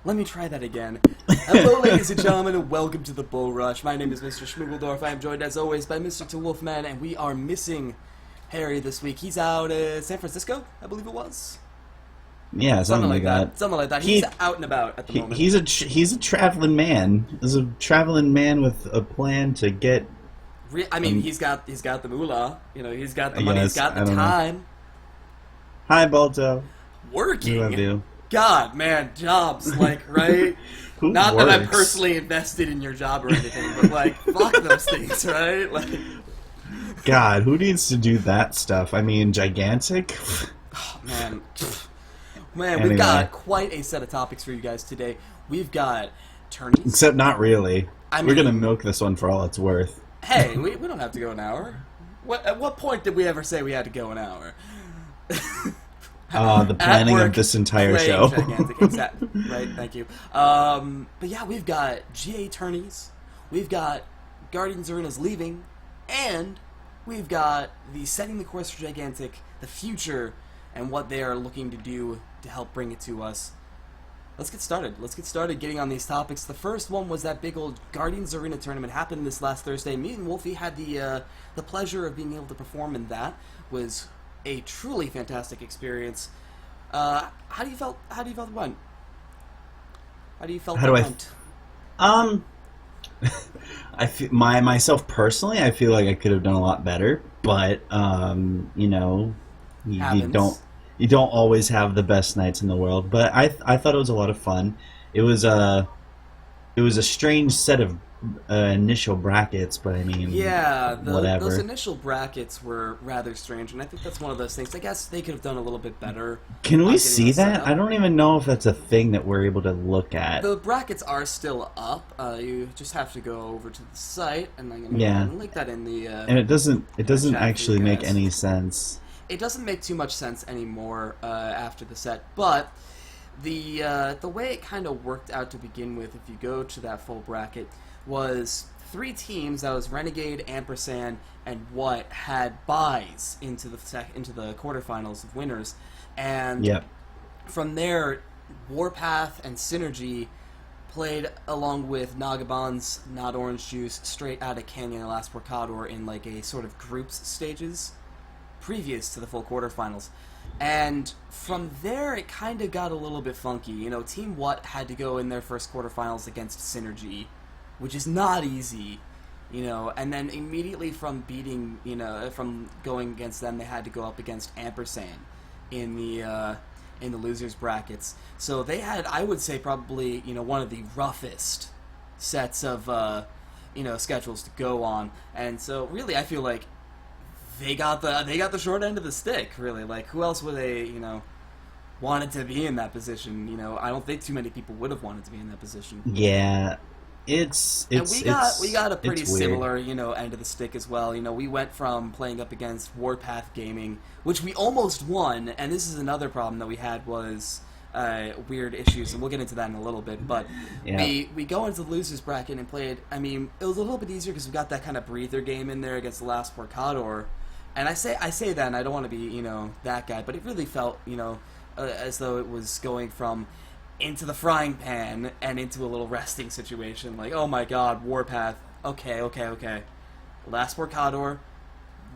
Let me try that again. Hello, ladies and gentlemen, and welcome to the Bull Rush. My name is Mr. Schmoogeldorf. I am joined, as always, by Mr. TeWolfman, and we are missing Harry this week. He's out in San Francisco, I believe it was. Yeah, something like that. Something like that. He's out and about at the moment. He's a traveling man. He's a traveling man with a plan to get. I mean, he's got the moolah. You know, he's got the money. Yes, He's got the I don't time. know. Hi, Balto. Working. What do I do? God, man, jobs, like, right? Who Not works? that I'm personally invested in your job or anything, but, like, fuck those things, right? Like, God, who needs to do that stuff? I mean, gigantic. oh, man, Anyway. we've got quite a set of topics for you guys today. We've got Tourneys. Except not really. I We're mean- gonna milk this one for all it's worth. Hey, we don't have to go an hour. At what point did we ever say we had to go an hour? The planning work, of this entire playing show. Gigantic, exactly. Right, thank you. But yeah, we've got GA Tourneys, we've got Guardians Arena's leaving, and we've got the setting the course for Gigantic, the future, and what they are looking to do to help bring it to us. Let's get started. Let's get started getting on these topics. The first one was that big old Guardians Arena tournament happened this last Thursday. Me and Wolfie had the pleasure of being able to perform in that. Was a truly fantastic experience. How do you felt? How do you felt it went? How do you felt How it do I went? I feel, myself personally, I feel like I could have done a lot better, but you know, you Happens. don't always have the best nights in the world. But I thought it was a lot of fun. It was a strange set of initial brackets, but I mean, Yeah, whatever. those initial brackets were rather strange, and I think that's one of those things. I guess they could have done a little bit better. Can on we getting see set that? up. I don't even know if that's a thing that we're able to look at. The brackets are still up. You just have to go over to the site, and I'm gonna Yeah. link that in the. And it doesn't chat for actually you make guys. any sense. It doesn't make too much sense anymore after the set, but the way it kind of worked out to begin with, if you go to that full bracket, was three teams. That was Renegade, Ampersand, and What had buys into the quarterfinals of winners, and Yep. from there, Warpath and Synergy played along with Nagabon's Not Orange Juice straight out of Canyon and Last Porcador in like a sort of groups stages previous to the full quarterfinals. And from there, it kind of got a little bit funky. You know, Team What had to go in their first quarterfinals against Synergy, which is not easy, you know, and then immediately from from going against them, they had to go up against Ampersand in the losers brackets. So they had, I would say, probably, you know, one of the roughest sets of schedules to go on. And so really, I feel like they got the short end of the stick. Really, like, who else would they, you know, wanted to be in that position? You know, I don't think too many people would have wanted to be in that position. Yeah, it's And we got a pretty it's weird. similar, you know, end of the stick as well. You know, we went from playing up against Warpath Gaming, which we almost won, and this is another problem that we had was weird issues, and we'll get into that in a little bit. But Yeah. we go into the losers bracket and played. I mean, it was a little bit easier because we got that kind of breather game in there against the last Porcador. And I say that, and I don't want to be, you know, that guy, but it really felt, you know, as though it was going from into the frying pan and into a little resting situation. Like, oh my god, Warpath. Okay. Last Porcador,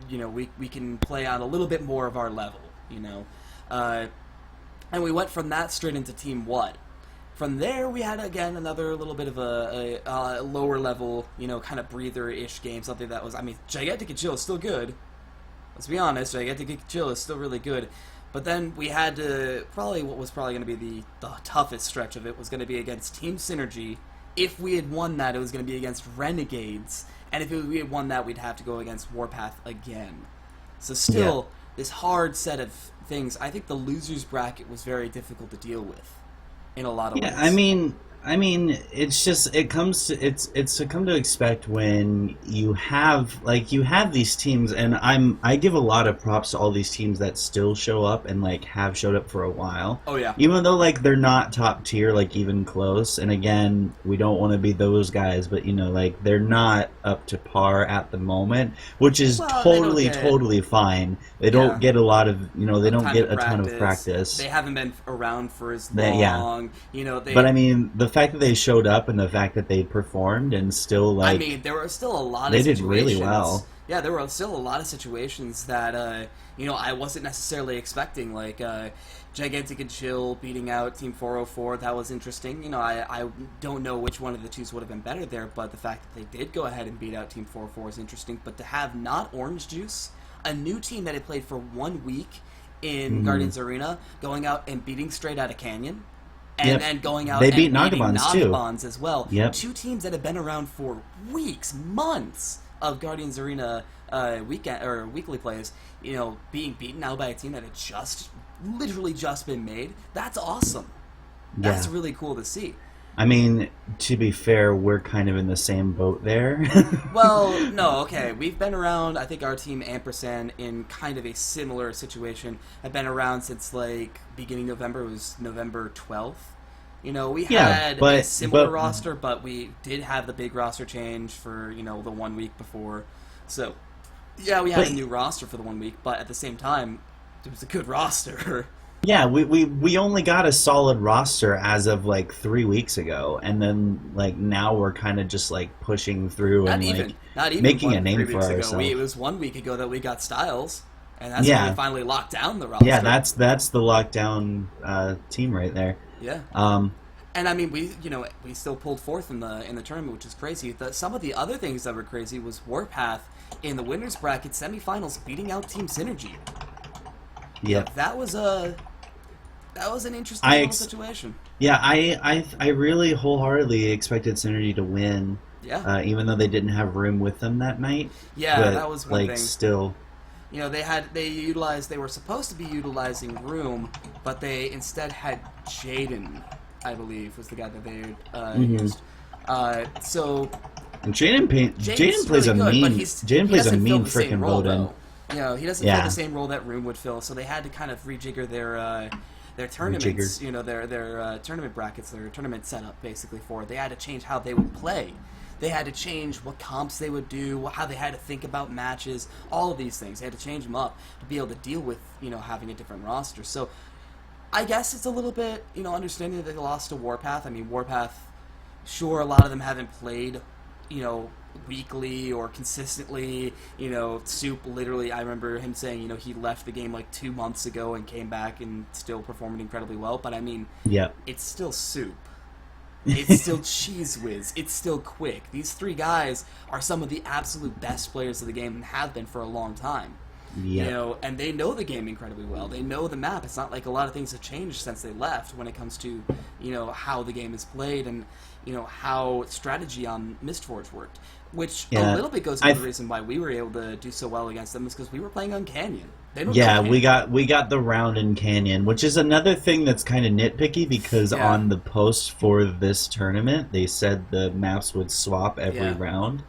you know, we can play on a little bit more of our level, you know. And we went from that straight into Team What. From there, we had, again, another little bit of a lower level, you know, kind of breather-ish game. Something that was, I mean, Gigantic and Chill is still good. Let's be honest, Gigantic and Chill is still really good. But then we had to, what was probably going to be the toughest stretch of it was going to be against Team Synergy. If we had won that, it was going to be against Renegades. And if we had won that, we'd have to go against Warpath again. So still, this hard set of things. I think the losers bracket was very difficult to deal with in a lot of ways. Yeah, I mean, I mean, it's just it comes to it's to come to expect when you have these teams, and I give a lot of props to all these teams that still show up and like have showed up for a while, Oh yeah. even though like they're not top tier, like even close. And again, we don't want to be those guys, but like they're not up to par at the moment, which is Well, they don't totally get totally fine. They yeah don't get a lot of they don't time get to a ton of practice. practice. They haven't been around for as Yeah. long. They. But I mean, the fact that they showed up and the fact that they performed and still I like mean, there were still a lot they of did situations. really well. Yeah, there were still a lot of situations that I wasn't necessarily expecting. Like Gigantic and Chill beating out Team 404. That was interesting. I don't know which one of the twos would have been better there, but the fact that they did go ahead and beat out Team 404 is interesting. But to have not Orange Juice, a new team that had played for 1 week in Guardians Arena, going out and beating straight out of Canyon. And Yep. then going out They and beat beating Nagabons, too. Nagabons as well. Yep. Two teams that have been around for weeks, months of Guardians Arena weekend or weekly plays, being beaten out by a team that had literally just been made. That's awesome. That's Yeah. really cool to see. I mean, to be fair, we're kind of in the same boat there. Well, no, okay. We've been around, I think our team, Ampersand, in kind of a similar situation, have been around since, like, beginning November. It was November 12th. We Yeah, had a similar roster, but we did have the big roster change for, the 1 week before. So, yeah, we had a new roster for the 1 week, but at the same time, it was a good roster. Yeah, we only got a solid roster as of like 3 weeks ago, and then like now we're kind of just like pushing through Not and even making a 3 name for weeks ago. ourselves. It was 1 week ago that we got Styles, and that's Yeah. when we finally locked down the roster. Yeah, that's the lockdown team right there. Yeah. Um, And I mean, we still pulled fourth in the tournament, which is crazy. Some of the other things that were crazy was Warpath in the winners bracket semifinals beating out Team Synergy. Yep. That was an interesting little situation. Yeah, I really wholeheartedly expected Synergy to win. Yeah. Even though they didn't have room with them that night. Yeah, but, that was one like thing. still. They were supposed to be utilizing Room, but they instead had Jaden, I believe, was the guy that they used. So And Jaden plays really a good, but mean he Jaden plays a doesn't fill mean the same freaking role, Bowden. though. He doesn't fill the same role that Room would fill, so they had to kind of rejigger their tournaments, their tournament brackets, their tournament setup, basically, for it. They had to change how they would play. They had to change what comps they would do, how they had to think about matches, all of these things. They had to change them up to be able to deal with, having a different roster. So I guess it's a little bit, understanding that they lost to Warpath. I mean, Warpath, sure, a lot of them haven't played, weekly or consistently. Soup, literally, I remember him saying, he left the game like 2 months ago and came back and still performed incredibly well. But I mean, Yeah. it's still Soup. It's still Cheese Whiz. It's still Quick. These three guys are some of the absolute best players of the game and have been for a long time. Yeah. And they know the game incredibly well. They know the map. It's not like a lot of things have changed since they left when it comes to, how the game is played and, how strategy on Mistforge worked. Which a little bit goes into the reason why we were able to do so well against them is because we were playing on Canyon. They don't know Canyon. we got the round in Canyon, which is another thing that's kind of nitpicky because on the post for this tournament, they said the maps would swap every round.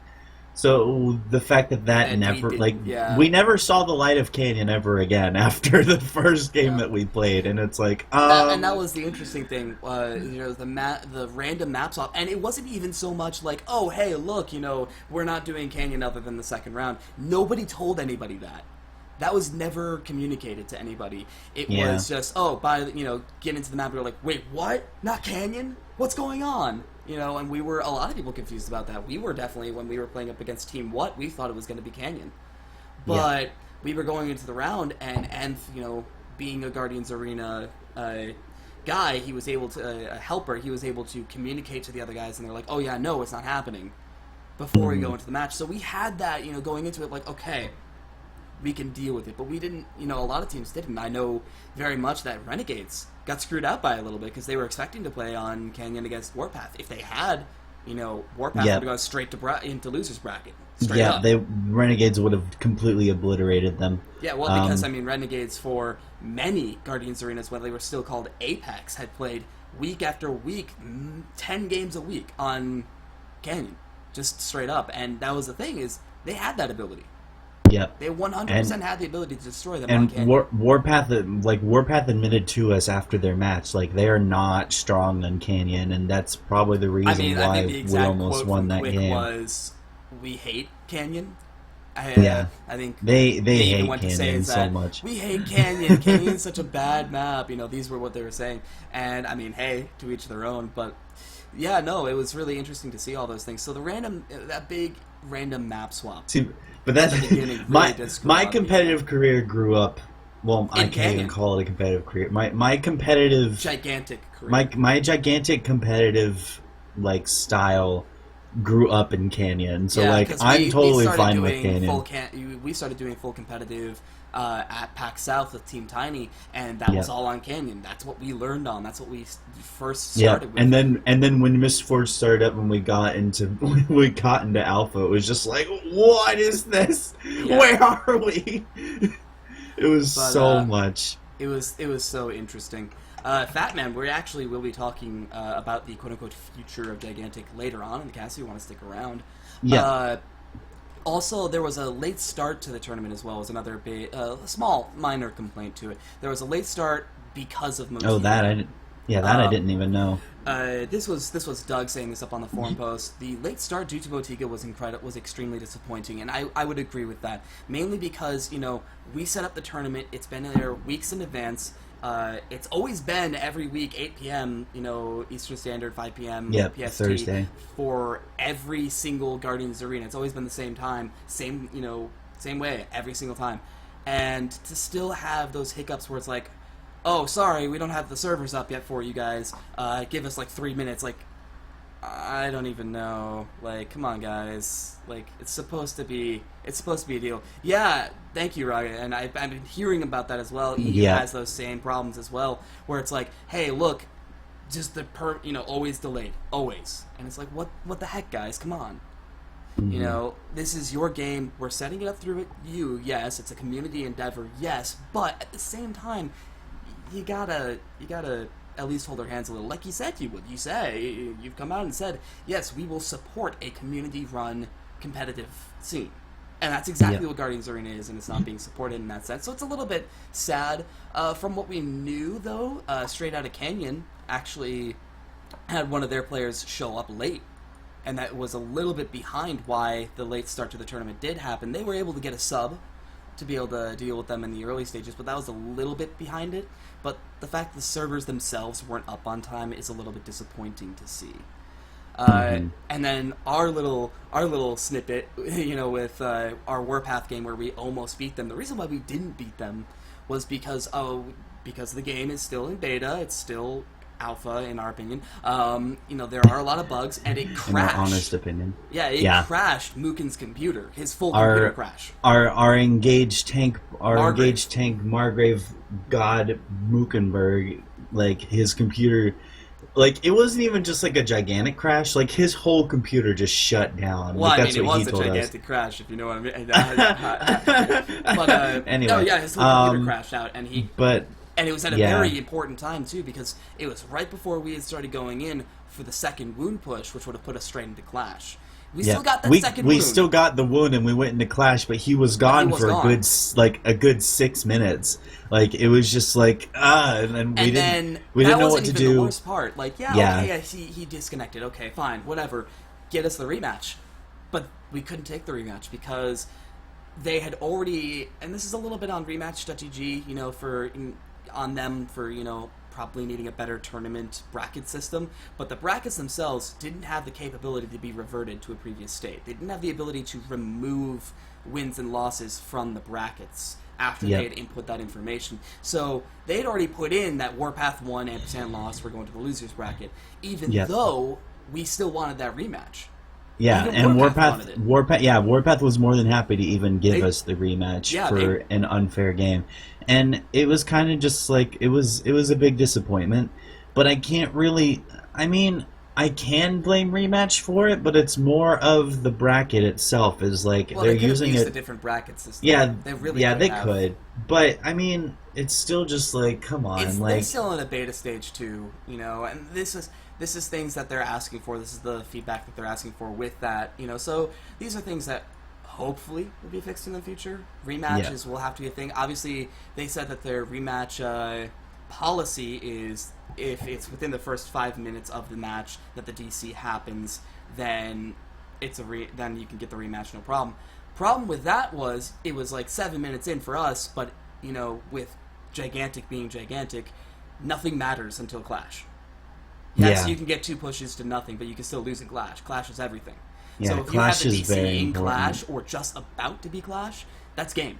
So the fact that And never we didn't- we never saw the light of Canyon ever again after the first game that we played, and it's like and that was the interesting thing, the random map swap, and it wasn't even so much like, oh hey look, we're not doing Canyon other than the second round. Nobody told anybody that. That was never communicated to anybody. It was just, get into the map and we're like, wait, what? Not Canyon? What's going on? And we were, a lot of people confused about that. We were definitely, when we were playing up against Team What, we thought it was going to be Canyon. But we were going into the round, and being a Guardians Arena guy, he was able to, a helper, he was able to communicate to the other guys, and they're like, oh yeah, no, it's not happening, before we go into the match. So we had that, going into it like, okay, we can deal with it. But we didn't, a lot of teams didn't. I know very much that Renegades got screwed out by a little bit because they were expecting to play on Canyon against Warpath. If they had, Warpath would have gone straight to into losers bracket. Straight up. Renegades would have completely obliterated them. Yeah, well, because Renegades for many Guardians arenas when they were still called Apex had played week after week, 10 games a week on Canyon, just straight up. And that was the thing, is they had that ability. Yep. They 100% had the ability to destroy them on And Canyon. Warpath admitted to us after their match, like, they are not strong on Canyon, and that's probably the reason I why think the we exact almost quote won from that Quick game. was, "We hate Canyon." Yeah. I think They even hate went to say Canyon is so that, much. "We hate Canyon. Canyon's such a bad map." These were what they were saying. And, I mean, hey, to each their own. But, yeah, no, it was really interesting to see all those things. So that big random map swap. See, but that's at the beginning really did screw my up. competitive career grew up. Well, I can't Canyon. even call it a competitive career. My competitive Gigantic career. my gigantic competitive style grew up in Canyon. So Yeah, 'cause I'm totally started fine with doing Canyon. we started doing full competitive at PAX South with Team Tiny, and that was Yeah. all on Canyon. That's what we learned on. That's what we first Yeah, started with. and then when Miss Forge started up and we got into Alpha, it was just like, what is this? Yeah. Where are we? It was But, so much. It was so interesting. Fat Man, we'll be talking about the quote unquote future of Gigantic later on in the cast. So you want to stick around. Yeah. Also, there was a late start to the tournament as well. Was another big, small, minor complaint to it. There was a late start because of Motivo. Oh, that I didn't. Yeah, that I didn't even know. This was Doug saying this up on the forum post. The late start due to Motiga was extremely disappointing, and I would agree with that. Mainly because we set up the tournament. It's been there weeks in advance. It's always been every week, 8 p.m. Eastern Standard, 5 p.m. Yep, PST Thursday. for every single Guardians Arena. It's always been the same time, same way every single time, and to still have those hiccups where it's like, oh, sorry, we don't have the servers up yet for you guys. Give us 3 minutes. I don't even know. Come on, guys. It's supposed to be a deal. Yeah, thank you, Raga. And I've been hearing about that as well. EU Yeah. has those same problems as well, where it's like, hey, look, just always delayed, always. And it's like, what the heck, guys? Come on. Mm-hmm. This is your game. We're setting it up through you. Yes, it's a community endeavor. Yes, but at the same time, you gotta at least hold our hands a little, like you said you would. You've come out and said, yes, we will support a community-run competitive scene, and that's exactly what Guardians Arena is, and it's not being supported in that sense. So it's a little bit sad. From what we knew, though, Straight Outta Canyon actually had one of their players show up late, and that was a little bit behind why the late start to the tournament did happen. They were able to get a sub to be able to deal with them in the early stages, but that was a little bit behind it. But the fact the servers themselves weren't up on time is a little bit disappointing to see. And then our little snippet, with our Warpath game where we almost beat them. The reason why we didn't beat them was because the game is still in beta. It's still alpha, in our opinion. There are a lot of bugs, and it crashed. In our honest opinion. Yeah, it crashed Mookin's computer. His full computer crashed. Our engaged tank, Margrave God Mookenberg, his computer, it wasn't even just a gigantic crash. His whole computer just shut down. Well, that's it what was he a told gigantic us. crash, if you know what I mean. But Anyway, no, yeah, his whole computer crashed out, and it was at a yeah. very important time too, because it was right before we had started going in for the second wound push, which would have put us straight into Clash. We still got that second wound. We still got the wound, and we went into Clash, but he was gone for a good 6 minutes. It was just and then we didn't know what to do. The worst part. Okay, he disconnected. Okay, fine, whatever. Get us the rematch. But we couldn't take the rematch because they had already, and this is a little bit on rematch.gg, on them for probably needing a better tournament bracket system, but the brackets themselves didn't have the capability to be reverted to a previous state. They didn't have the ability to remove wins and losses from the brackets after they had input that information. So they had already put in that Warpath won, ampersand loss, we're going to the losers bracket, even though we still wanted that rematch. Yeah, even and Warpath was more than happy to even give us the rematch for an unfair game. And it was kind of just it was a big disappointment, but I can't really, I I can blame Rematch for it, but it's more of the bracket itself. Is like Well, they're they could have using used a it. different bracket system. Yeah, They really yeah, could they have. could, but I mean, it's still just like, come on, They're like, still in a beta stage too, and this is things that they're asking for. This is the feedback that they're asking for with that. So these are things that hopefully will be fixed in the future. yeah, Rematches will have to be a thing. Obviously, they said that their rematch policy is if it's within the first 5 minutes of the match that the DC happens, then then you can get the rematch, no problem. Problem with that was it was like 7 minutes in for us, but with gigantic being gigantic, nothing matters until Clash. Yes, yeah, you can get 2 pushes to nothing, but you can still lose in Clash. Clash is everything. yeah. So if you have Clash the is very DC in important. Clash or just about to be Clash, that's game.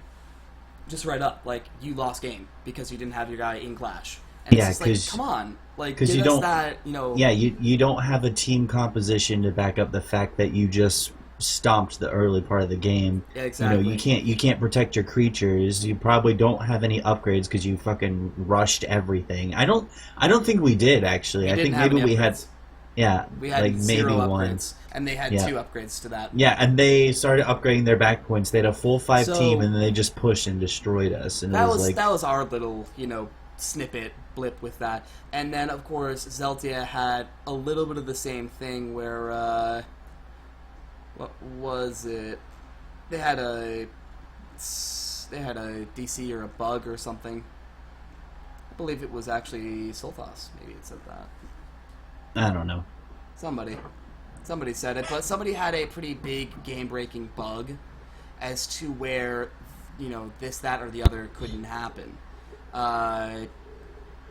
Just right up. Like, you lost game because you didn't have your guy in Clash. And it's Yeah, just like, come on. Like, because give you us don't. that. Yeah, you don't have a team composition to back up the fact that you just stomped the early part of the game. Yeah, You exactly. can't protect your creatures. You probably don't have any upgrades because you fucking rushed everything. I don't think we did actually. We I didn't think have maybe any we had, upgrades. yeah, We like had zero maybe one. upgrades, and they had Yeah. 2 upgrades to that. Yeah, and they started upgrading their back points. They had a full five team, So and then they just pushed and destroyed us. And it that was was like, that was our little snippet blip with that. And then of course Zeltia had a little bit of the same thing where what was it? They had a DC or a bug or something. I believe it was actually Sulthas. Maybe it said that. I don't know. Somebody somebody said it, but somebody had a pretty big game breaking bug as to where this, that, or the other couldn't happen. Uh,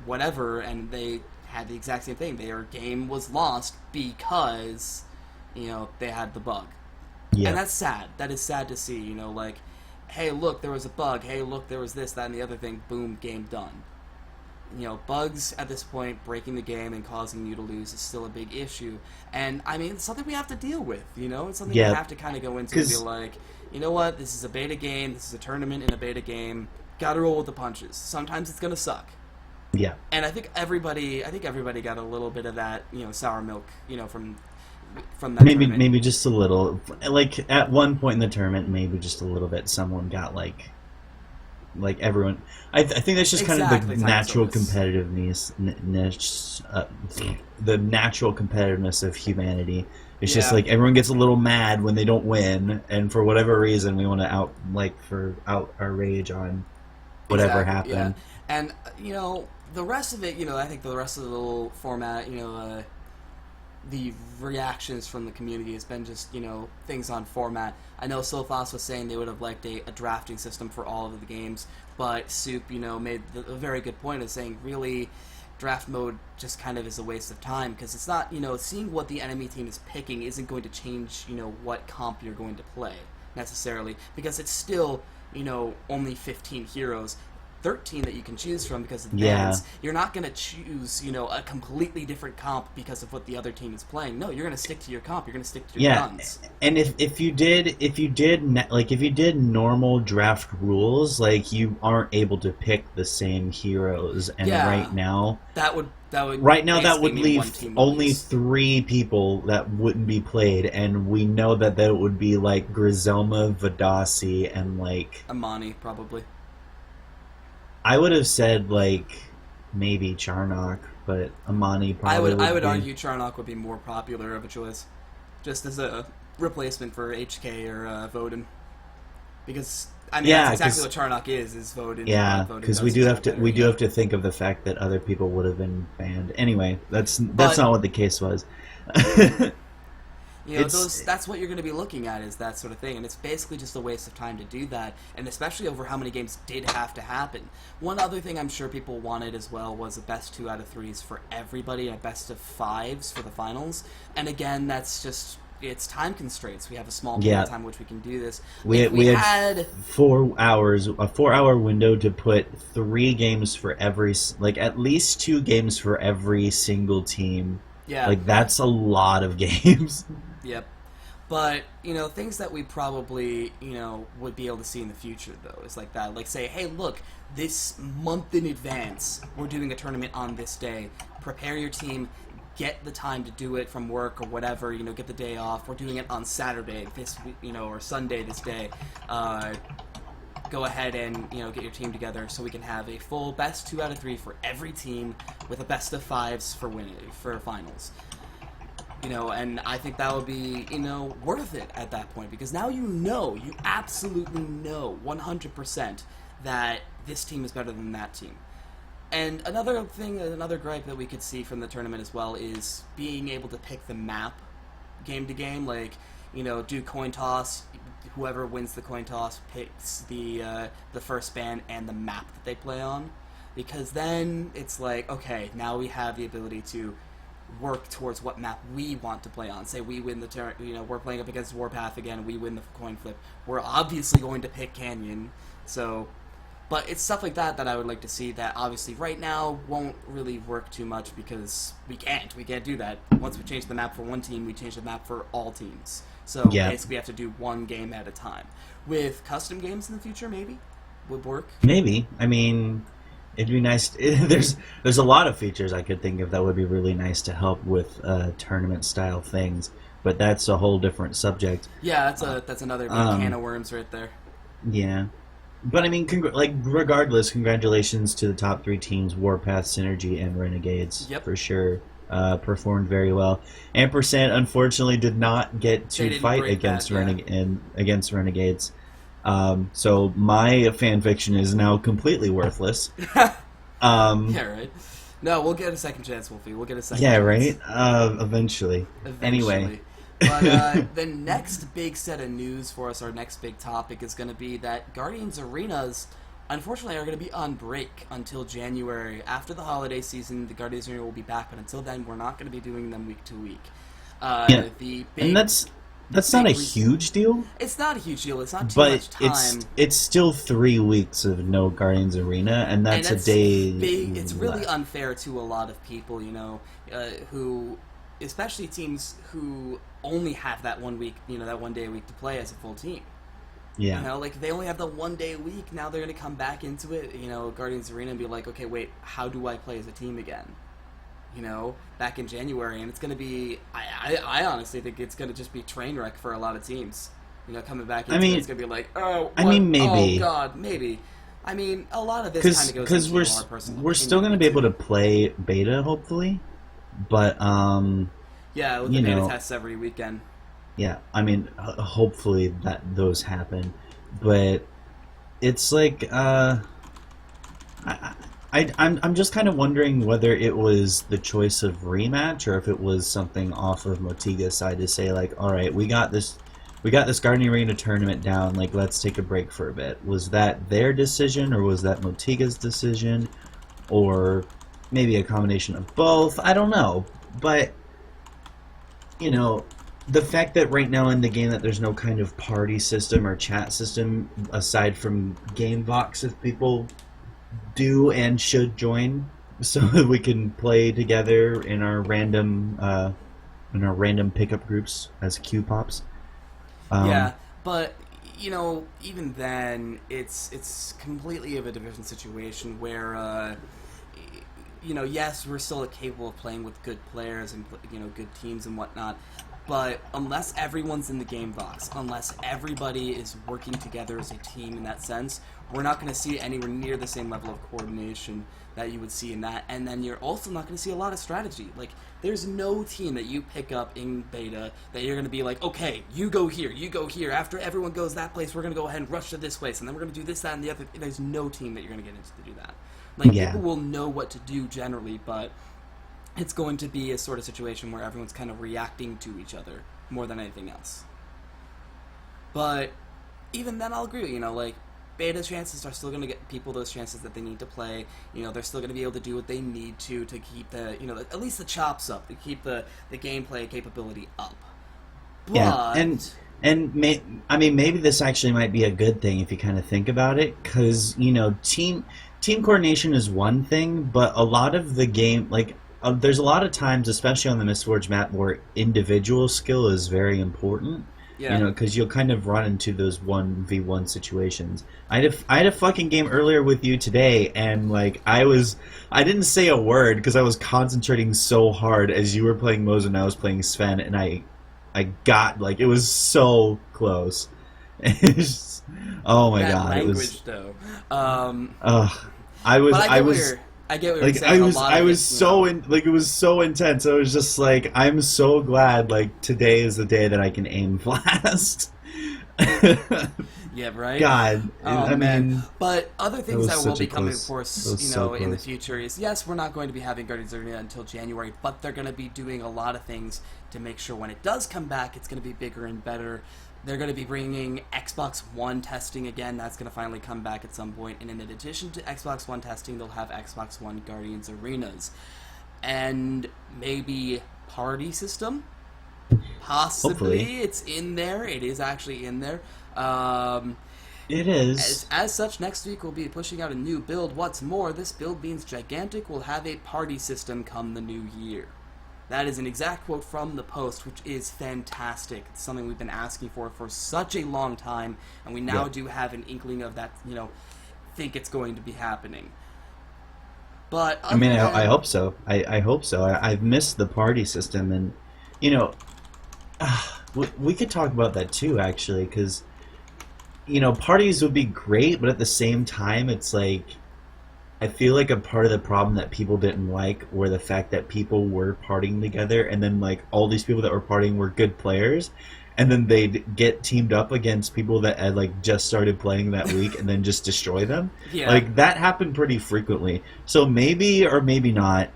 Whatever, and they had the exact same thing. Their game was lost because they had the bug, and Yeah, that's sad. That is sad to see. Like, hey, look, there was a bug. Hey, look, there was this, that, and the other thing. Boom, game done. Bugs at this point breaking the game and causing you to lose is still a big issue. And I mean, it's something we have to deal with. It's something we yeah, have to kind of go into and be because like, you know what? This is a beta game. This is a tournament in a beta game. Got to roll with the punches. Sometimes it's gonna suck. yeah. And I think everybody got a little bit of that, sour milk, from that tournament. Maybe just a little. Like at one point in the tournament, maybe just a little bit. Someone got like everyone. I think that's just kind of the Exactly, time natural service. competitiveness, the natural competitiveness of humanity. It's just Yeah, like everyone gets a little mad when they don't win, and for whatever reason, we want to out our rage on whatever exactly. Yeah, happened. and the rest of it, I think the rest of the little format, the reactions from the community has been just things on format. I know Sophos was saying they would have liked a drafting system for all of the games, but Soup made a very good point of saying really draft mode just kind of is a waste of time because it's not seeing what the enemy team is picking isn't going to change what comp you're going to play necessarily because it's still only 15 heroes, 13 that you can choose from because of the Yeah, bans. You're not going to choose, a completely different comp because of what the other team is playing. No, you're going to stick to your comp. You're going to stick to your yeah. guns. And if you did normal draft rules, like you aren't able to pick the same heroes, and Yeah, that would right now that basically would mean one leave team would only lose. 3 people that wouldn't be played, and we know that would be like Griselma, Vadasi, and like Amani, probably. I would have said like maybe Charnock, but Amani I probably would I would would be. argue Charnock would be more popular of a choice, just as a replacement for HK or Voden. Because, I mean, that's Yeah, exactly because what Charnock is Voden, and yeah, what Voden because we does do is have more to better, think of the fact that other people would have been banned. Anyway, that's But not what the case was. it's that's what you're going to be looking at is that sort of thing, and it's basically just a waste of time to do that, and especially over how many games did have to happen. One other thing I'm sure people wanted as well was a best 2 out of 3s for everybody and a best of 5s for the finals, and again, that's just it's time constraints. We have a small period yeah. of time in which we can do this. We If we we had had 4 hours, a 4 hour window to put 3 games for every, like at least 2 games for every single team. yeah, Like that's a lot of games. yep. But, things that we probably, would be able to see in the future, though, is like that. Like, say, hey, look, this month in advance, we're doing a tournament on this day. Prepare your team, get the time to do it from work or whatever, get the day off. We're doing it on Saturday this week, or Sunday this day. Go ahead and get your team together so we can have a full best 2 out of 3 for every team with a best of 5s for finals. And I think that would be worth it at that point, because now you absolutely know 100% that this team is better than that team. And another gripe that we could see from the tournament as well is being able to pick the map game to game, like do coin toss. Whoever wins the coin toss picks the first ban and the map that they play on, because then it's like, okay, now we have the ability to work towards what map we want to play on. Say we win the we're playing up against Warpath again, we win the coin flip. We're obviously going to pick Canyon. But it's stuff like that I would like to see, that obviously right now won't really work too much, because we can't do that. Once we change the map for one team, we change the map for all teams. So basically we have to do one game at a time. With custom games in the future, maybe would work. Maybe. I mean, it'd be nice. There's a lot of features I could think of that would be really nice to help with tournament style things, but that's a whole different subject. Yeah, that's another big can of worms right there. Yeah. But I mean, regardless, congratulations to the top 3 teams: Warpath, Synergy, and Renegades. Yep. For sure. Performed very well. Ampersand unfortunately did not get to fight against Renegades. So my fan fiction is now completely worthless. Yeah, right. No, we'll get a second chance, Wolfie. We'll get a second chance. Yeah, right? Eventually. Anyway. But the next big set of news for us, our next big topic, is going to be that Guardians Arenas, unfortunately, are going to be on break until January. After the holiday season, the Guardians Arena will be back, but until then, we're not going to be doing them week to week. And that's not a huge deal. It's not a huge deal. It's not too much time. But it's still 3 weeks of no Guardians Arena, and that's a day. It's really unfair to a lot of people, who, especially teams who only have that 1 week, that 1 day a week to play as a full team. Yeah. They only have the 1 day a week. Now they're going to come back into it, Guardians Arena, and be like, okay, wait, how do I play as a team again? Back in January, and it's going to be, I honestly think it's going to just be train wreck for a lot of teams. Coming back into it, it's going to be like, maybe. Oh, God, maybe. I mean, a lot of this kind of goes into our personal we're still going to be able to play beta, hopefully, but, yeah, with the beta tests every weekend. Yeah, I mean, hopefully those happen, but it's like, I'm just kind of wondering whether it was the choice of rematch, or if it was something off of Motiga's side to say, like, all right, we got this Guardian Arena tournament down, like, let's take a break for a bit. Was that their decision, or was that Motiga's decision, or maybe a combination of both? I don't know, but the fact that right now in the game that there's no kind of party system or chat system aside from game box, if people do and should join, so that we can play together in our random pickup groups as Q pops. Yeah, but even then, it's completely of a different situation where yes, we're still capable of playing with good players and good teams and whatnot. But unless everyone's in the game box, unless everybody is working together as a team in that sense, we're not going to see anywhere near the same level of coordination that you would see in that. And then you're also not going to see a lot of strategy. Like, there's no team that you pick up in beta that you're going to be like, okay, you go here. After everyone goes that place, we're going to go ahead and rush to this place, and then we're going to do this, that, and the other. There's no team that you're going to get into to do that. Like, people will know what to do generally, but it's going to be a sort of situation where everyone's kind of reacting to each other more than anything else. But even then, I'll agree. Beta chances are still going to get people those chances that they need to play. They're still going to be able to do what they need to keep the, at least the chops up, to keep the gameplay capability up. But, yeah, maybe this actually might be a good thing if you kind of think about it, because team coordination is one thing, but a lot of the game, there's a lot of times, especially on the Mistforged map, where individual skill is very important. You know, because you'll kind of run into those 1v1 situations. I had a fucking game earlier with you today, and like I didn't say a word because I was concentrating so hard as you were playing Mose and I was playing Sven, and I got like it was so close. Oh my that god, language, it was though. I get what you're like saying. I was so in like it was so intense. I was just like I'm so glad like today is the day that I can aim fast. Yeah, right. God, Oh, I man. mean, But other things that will be coming, of That course, was so in the close. future is, yes, we're not going to be having Guardians of the Arena until January, but they're going to be doing a lot of things to make sure when it does come back, it's going to be bigger and better. They're going to be bringing Xbox One testing again. That's going to finally come back at some point. And in addition to Xbox One testing, they'll have Xbox One Guardians Arenas. And maybe party system. Possibly. Hopefully. It's in there. It is actually in there. It is. As such, next week we'll be pushing out a new build. What's more, this build means Gigantic will have a party system come the new year. That is an exact quote from the post, which is fantastic. It's something we've been asking for such a long time, and we now do have an inkling of that, think it's going to be happening. But I mean, I hope so. I hope so. I've missed the party system, and we could talk about that too, actually, because parties would be great, but at the same time, it's like I feel like a part of the problem that people didn't like were the fact that people were partying together, and then like all these people that were partying were good players, and then they'd get teamed up against people that had like just started playing that week, and then just destroy them. Yeah. Like that happened pretty frequently. So maybe or maybe not.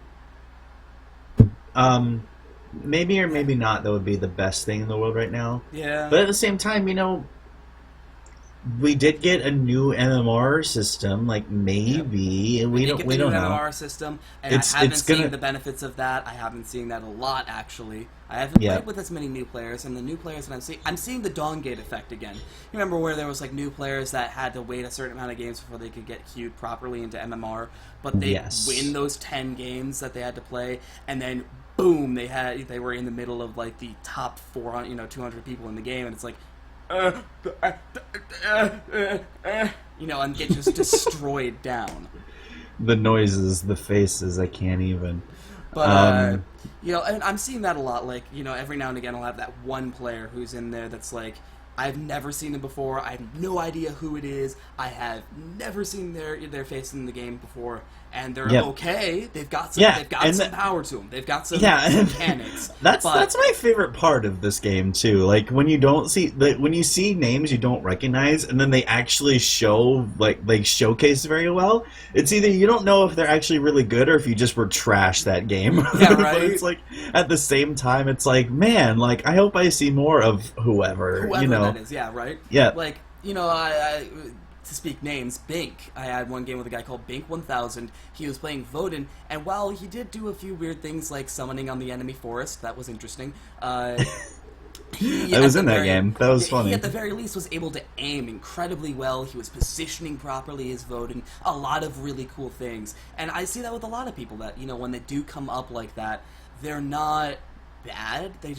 Maybe or maybe not. That would be the best thing in the world right now. Yeah. But at the same time, we did get a new MMR system. Like maybe we don't know. MMR system, and I haven't seen the benefits of that. I haven't seen that a lot, actually. I haven't played with as many new players, and the new players that I'm seeing the Dawngate effect again. You remember where there was like new players that had to wait a certain amount of games before they could get queued properly into MMR, but they win those 10 games that they had to play, and then boom, they were in the middle of like the top 400, 200 people in the game, and it's like. And get just destroyed down. The noises, the faces, I can't even. But, and I'm seeing that a lot. Like, every now and again I'll have that one player who's in there that's like, I've never seen them before. I have no idea who it is. I have never seen their face in the game before, and they're okay. They've got some power to them. They've got some mechanics. That's my favorite part of this game too. Like when when you see names you don't recognize, and then they actually show showcase very well. It's either you don't know if they're actually really good or if you just were trash that game. Yeah, right. But it's like at the same time, it's like man, like I hope I see more of whoever that is, yeah, right? Yeah. Like, I to speak names, Bink. I had one game with a guy called Bink 1000. He was playing Voden, and while he did do a few weird things like summoning on the enemy forest, that was interesting. I was in that game. That was funny. He, at the very least, was able to aim incredibly well. He was positioning properly his Voden. A lot of really cool things. And I see that with a lot of people that, when they do come up like that, they're not bad. They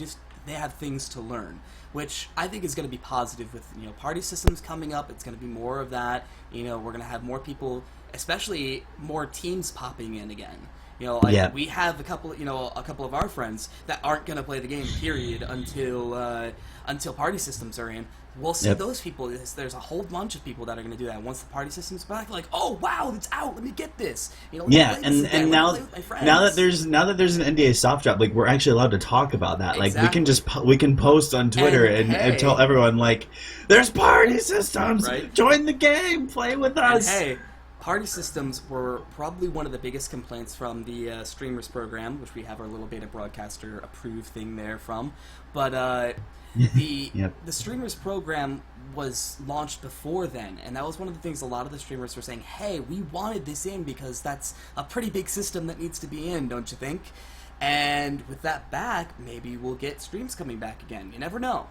have things to learn, which I think is going to be positive with party systems coming up. It's going to be more of that. We're going to have more people, especially more teams popping in again. We have a couple of our friends that aren't going to play the game period until party systems are in. We'll see those people. There's a whole bunch of people that are going to do that. Once the party system's back, like, oh wow, it's out. Let me get this. And now that there's an NDA soft drop, like we're actually allowed to talk about that. Like we can post on Twitter and tell everyone like, there's party systems. Right? Join the game. Play with us. And hey. Party systems were probably one of the biggest complaints from the streamers program, which we have our little beta broadcaster approved thing there from. But the streamers program was launched before then, and that was one of the things a lot of the streamers were saying, hey, we wanted this in because that's a pretty big system that needs to be in, don't you think? And with that back, maybe we'll get streams coming back again. You never know.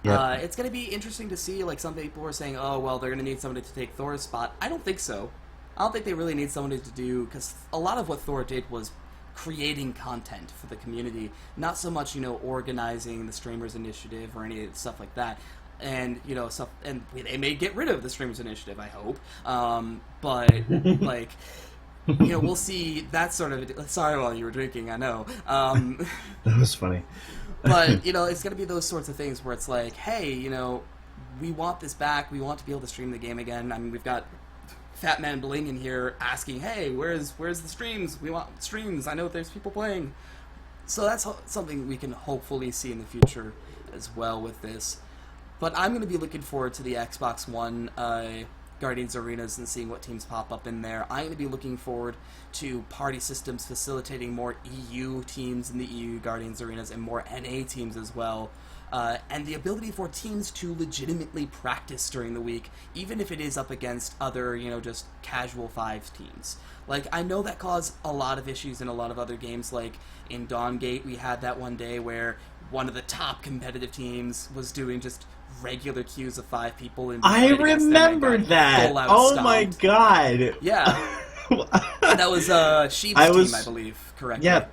Yep. It's going to be interesting to see, like some people were saying, oh, well, they're going to need somebody to take Thor's spot. I don't think so. I don't think they really need somebody to do, because a lot of what Thor did was creating content for the community, not so much organizing the streamers initiative or any stuff like that. And stuff, and they may get rid of the streamers initiative, I hope. But like, we'll see that sort of. Sorry, while you were drinking, I know. That was funny. But it's gonna be those sorts of things where it's like, hey, we want this back. We want to be able to stream the game again. I mean, we've got Fat Man Bling in here asking, hey, where's the streams? We want streams. I know there's people playing. So that's something we can hopefully see in the future as well with this. But I'm going to be looking forward to the Xbox One Guardians Arenas and seeing what teams pop up in there. I'm going to be looking forward to party systems facilitating more EU teams in the EU Guardians Arenas and more NA teams as well. And the ability for teams to legitimately practice during the week, even if it is up against other, just casual 5 teams. Like, I know that caused a lot of issues in a lot of other games, like in Dawngate, we had that one day where one of the top competitive teams was doing just regular queues of 5 people. And I remember that! Oh stomped. My god! Yeah. And that was Sheep's team, I believe, correctly. Yeah.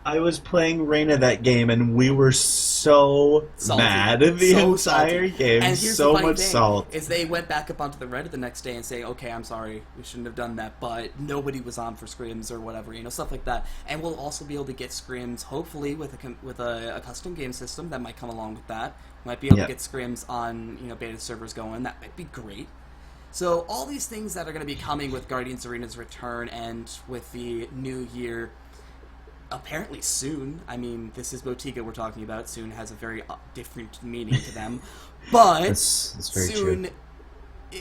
I was playing Reyna that game, and we were so salty. Mad the entire salty. game. And here's so the funny much thing, salt. Is they went back up onto the Reddit the next day and saying, okay, I'm sorry, we shouldn't have done that, but nobody was on for scrims or whatever, stuff like that. And we'll also be able to get scrims, hopefully, with a custom game system that might come along with that. Might be able to get scrims on beta servers going. That might be great. So all these things that are going to be coming with Guardians Arena's return and with the new year, apparently soon. I mean, this is Motiga we're talking about. Soon has a very different meaning to them. But that's very soon true.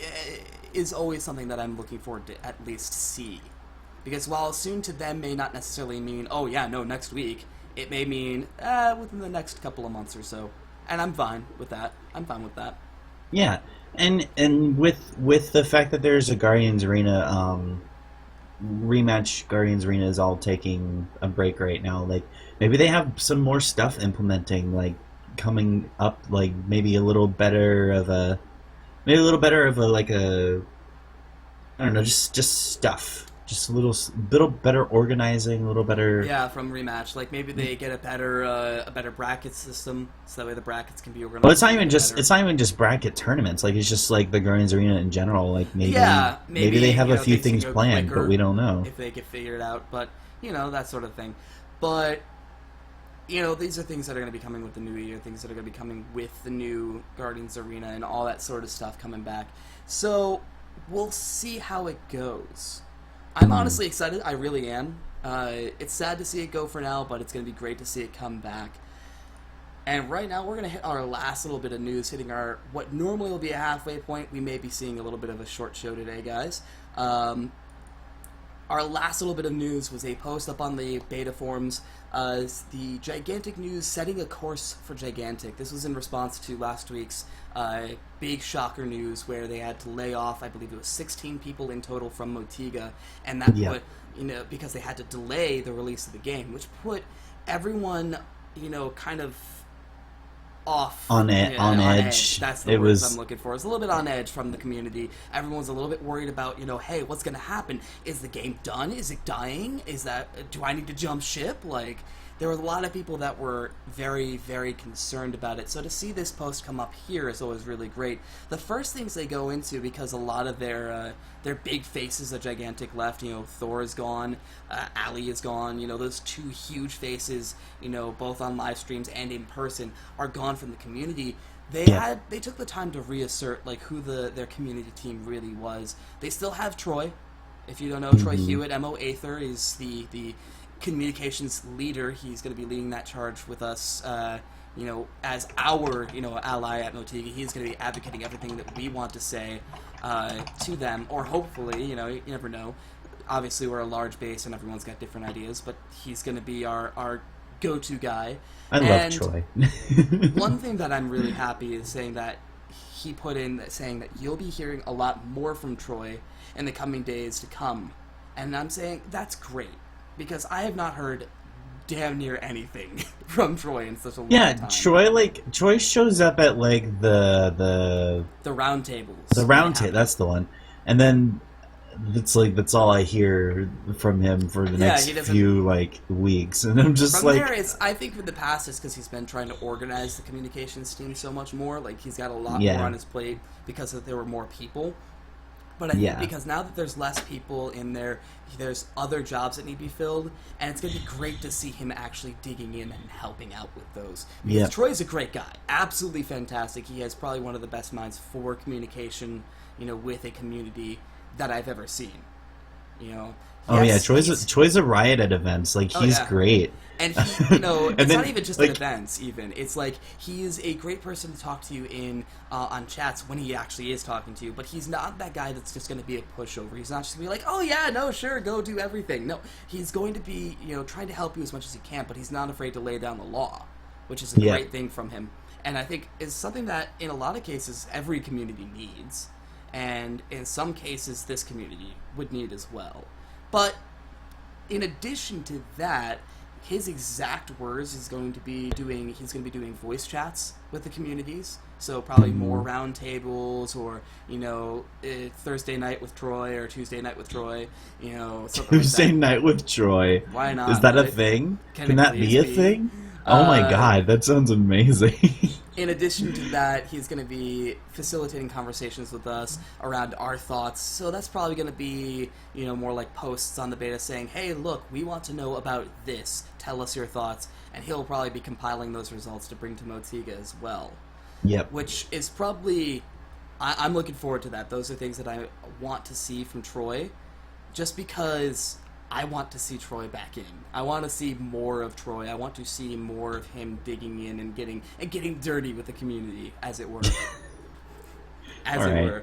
Is always something that I'm looking forward to at least see. Because while soon to them may not necessarily mean, oh yeah, no, next week, it may mean within the next couple of months or so. And I'm fine with that. Yeah, and with the fact that there's a Guardians Arena rematch, Guardians Arena is all taking a break right now. Like, maybe they have some more stuff implementing, like coming up, like maybe a little better of a like a, I don't know, just stuff. Just a little better organizing, a little better. Yeah, from rematch, like maybe they get a better bracket system, so that way the brackets can be organized. Well, it's not even just bracket tournaments. Like, it's just like the Guardians Arena in general. Like maybe they have a few things planned, but we don't know if they get figured out. But that sort of thing. But these are things that are going to be coming with the new year, things that are going to be coming with the new Guardians Arena and all that sort of stuff coming back. So we'll see how it goes. I'm honestly excited. I really am. It's sad to see it go for now, but it's going to be great to see it come back. And right now, we're going to hit our last little bit of news, hitting our what normally will be a halfway point. We may be seeing a little bit of a short show today, guys. Our last little bit of news was a post up on the beta forums. The Gigantic News setting a course for Gigantic. This was in response to last week's big shocker news where they had to lay off, I believe it was 16 people in total from Motiga, and that put, because they had to delay the release of the game, which put everyone, kind of off on edge. That's the word I'm looking for. It's a little bit on edge from the community. Everyone's a little bit worried about, hey, what's going to happen? Is the game done? Is it dying? Do I need to jump ship? Like, there were a lot of people that were very, very concerned about it. So to see this post come up here is always really great. The first things they go into, because a lot of their big faces at Gigantic left, Thor is gone, Ali is gone, those 2 huge faces, both on live streams and in person, are gone from the community. They took the time to reassert like who their community team really was. They still have Troy. If you don't know, Troy Hewitt, Mo Aether, is the communications leader. He's going to be leading that charge with us, as our, ally at Motiga. He's going to be advocating everything that we want to say to them, or hopefully, you never know. Obviously, we're a large base and everyone's got different ideas, but he's going to be our go-to guy. I love Troy. One thing that I'm really happy is saying that he put in, saying that you'll be hearing a lot more from Troy in the coming days to come. And I'm saying that's great, because I have not heard damn near anything from Troy in such a long time. Yeah, Troy shows up at like the round tables. The round table, that's the one. And then that's all I hear from him for the Yeah, next he doesn't. few weeks, and I'm just From like, there, it's I think for the past it's because he's been trying to organize the communications team so much more. Like he's got a lot more yeah, on his plate because there were more people. But I think yeah, because now that there's less people in there, there's other jobs that need to be filled, and it's going to be great to see him actually digging in and helping out with those. Because yeah. Troy's a great guy, absolutely fantastic. He has probably one of the best minds for communication, with a community that I've ever seen. You know, Oh yeah, yes, Troy's a riot at events. Like oh he's yeah, great. and he, And it's then not even just at like events. Even it's like he is a great person to talk to you in on chats when he actually is talking to you. But he's not that guy that's just going to be a pushover. He's not just going to be like, oh yeah, no, sure, go do everything. No, he's going to be trying to help you as much as he can, but he's not afraid to lay down the law, which is a yeah, great thing from him. And I think is something that in a lot of cases every community needs, and in some cases this community would need as well. But in addition to that, his exact words he's going to be doing voice chats with the communities. So probably more roundtables, or Thursday night with Troy or Tuesday night with Troy, something Tuesday like that. night with Troy. Why not? Is that a Right? thing? Can Can it that please be a be? thing? Oh my Uh, god, that sounds amazing. In addition to that, he's going to be facilitating conversations with us around our thoughts. So that's probably going to be, more like posts on the beta saying, hey, look, we want to know about this. Tell us your thoughts. And he'll probably be compiling those results to bring to Motiga as well. Yep. Which is probably... I'm looking forward to that. Those are things that I want to see from Troy. Just because... I want to see Troy back in. I want to see more of Troy. I want to see more of him digging in and getting dirty with the community, as it were. All right.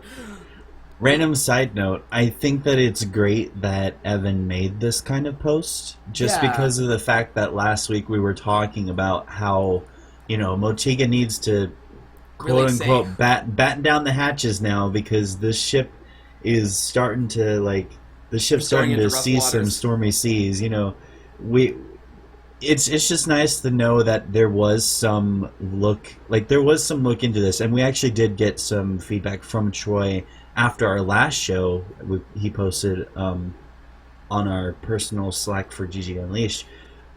Random side note, I think that it's great that Evan made this kind of post, just because of the fact that last week we were talking about how, Motiga needs to, quote unquote, batten down the hatches now, because this ship is starting to, the ship's starting to see some stormy seas. It's just nice to know that there was some look into this, and we actually did get some feedback from Troy after our last show. He posted on our personal Slack for GG Unleashed.